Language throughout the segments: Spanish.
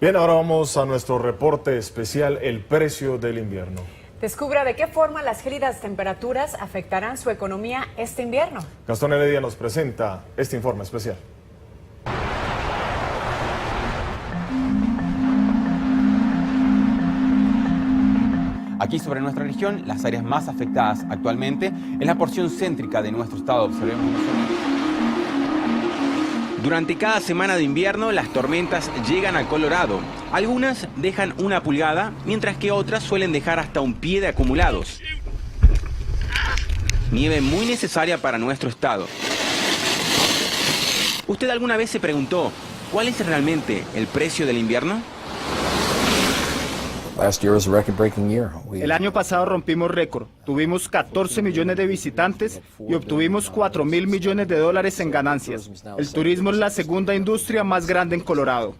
Bien, ahora vamos a nuestro reporte especial, el precio del invierno. Descubra de qué forma las gélidas temperaturas afectarán su economía este invierno. Gastón Heredia nos presenta este informe especial. Aquí sobre nuestra región, las áreas más afectadas actualmente es la porción céntrica de nuestro estado. Observemos. Durante cada semana de invierno, las tormentas llegan a Colorado. Algunas dejan 1 pulgada, mientras que otras suelen dejar hasta 1 pie de acumulados. Nieve muy necesaria para nuestro estado. ¿Usted alguna vez se preguntó cuál es realmente el precio del invierno? El año pasado rompimos récord. Tuvimos 14 millones de visitantes y obtuvimos $4.000 millones en ganancias. El turismo es la segunda industria más grande en Colorado.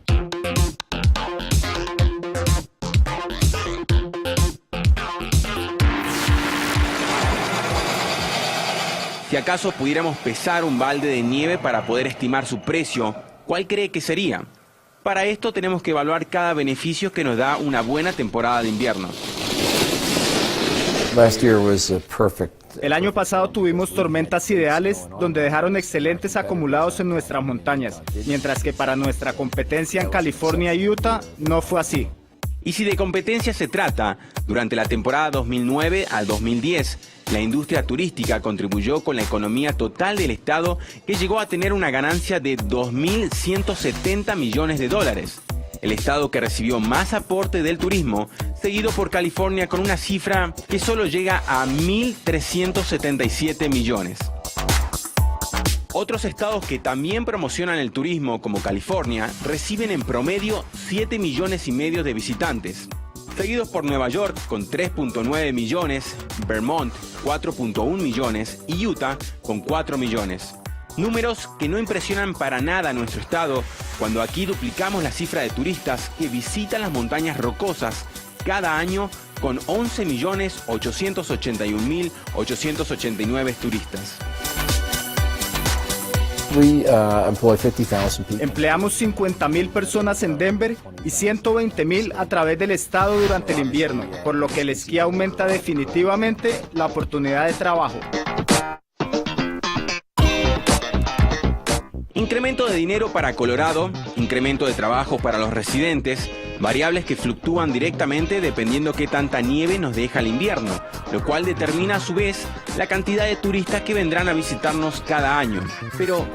Si acaso pudiéramos pesar un balde de nieve para poder estimar su precio, ¿cuál cree que sería? Para esto tenemos que evaluar cada beneficio que nos da una buena temporada de invierno. El año pasado tuvimos tormentas ideales donde dejaron excelentes acumulados en nuestras montañas, mientras que para nuestra competencia en California y Utah no fue así. Y si de competencia se trata, durante la temporada 2009 al 2010, la industria turística contribuyó con la economía total del estado, que llegó a tener una ganancia de $2.170 millones. El estado que recibió más aporte del turismo, seguido por California con una cifra que solo llega a 1.377 millones. Otros estados que también promocionan el turismo, como California, reciben en promedio 7,5 millones de visitantes, seguidos por Nueva York con 3,9 millones, Vermont 4,1 millones y Utah con 4 millones. Números que no impresionan para nada a nuestro estado cuando aquí duplicamos la cifra de turistas que visitan las montañas rocosas cada año, con 11.881.889 turistas. Empleamos 50,000 personas en Denver y 120,000 a través del estado durante el invierno, por lo que el esquí aumenta definitivamente la oportunidad de trabajo. Incremento de dinero para Colorado, incremento de trabajo para los residentes, variables que fluctúan directamente dependiendo qué tanta nieve nos deja el invierno, lo cual determina a su vez la cantidad de turistas que vendrán a visitarnos cada año. Pero,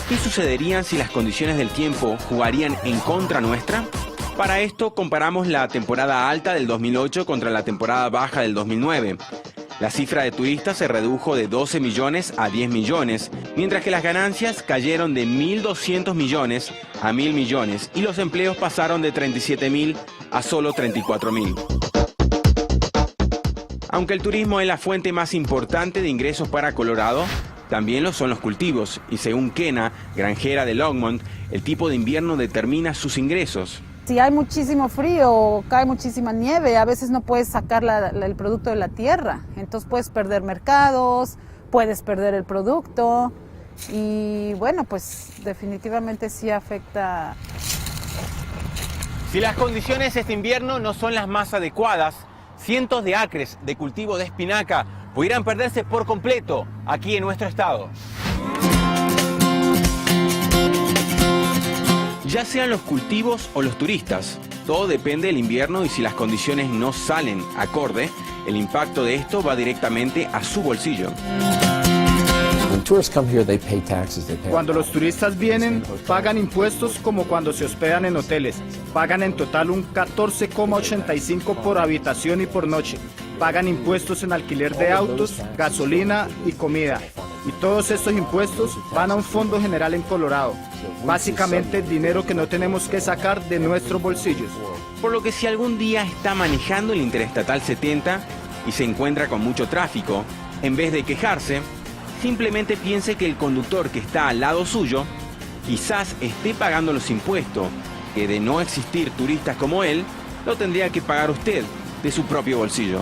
¿qué sucedería si las condiciones del tiempo jugarían en contra nuestra? Para esto comparamos la temporada alta del 2008 contra la temporada baja del 2009. La cifra de turistas se redujo de 12 millones a 10 millones, mientras que las ganancias cayeron de 1.200 millones a 1.000 millones y los empleos pasaron de 37,000 a solo 34,000. Aunque el turismo es la fuente más importante de ingresos para Colorado, también lo son los cultivos, y según Kena, granjera de Longmont, el tipo de invierno determina sus ingresos. Si hay muchísimo frío o cae muchísima nieve, a veces no puedes sacar el producto de la tierra. Entonces puedes perder mercados, puedes perder el producto y bueno, pues definitivamente sí afecta. Si las condiciones este invierno no son las más adecuadas, cientos de acres de cultivo de espinaca pudieran perderse por completo aquí en nuestro estado. Ya sean los cultivos o los turistas, todo depende del invierno y si las condiciones no salen acorde, el impacto de esto va directamente a su bolsillo. Cuando los turistas vienen, pagan impuestos como cuando se hospedan en hoteles. Pagan en total un 14,85 por habitación y por noche. Pagan impuestos en alquiler de autos, gasolina y comida. Y todos estos impuestos van a un fondo general en Colorado. Básicamente dinero que no tenemos que sacar de nuestros bolsillos. Por lo que si algún día está manejando el Interestatal 70 y se encuentra con mucho tráfico, en vez de quejarse, simplemente piense que el conductor que está al lado suyo quizás esté pagando los impuestos, que de no existir turistas como él, lo tendría que pagar usted de su propio bolsillo.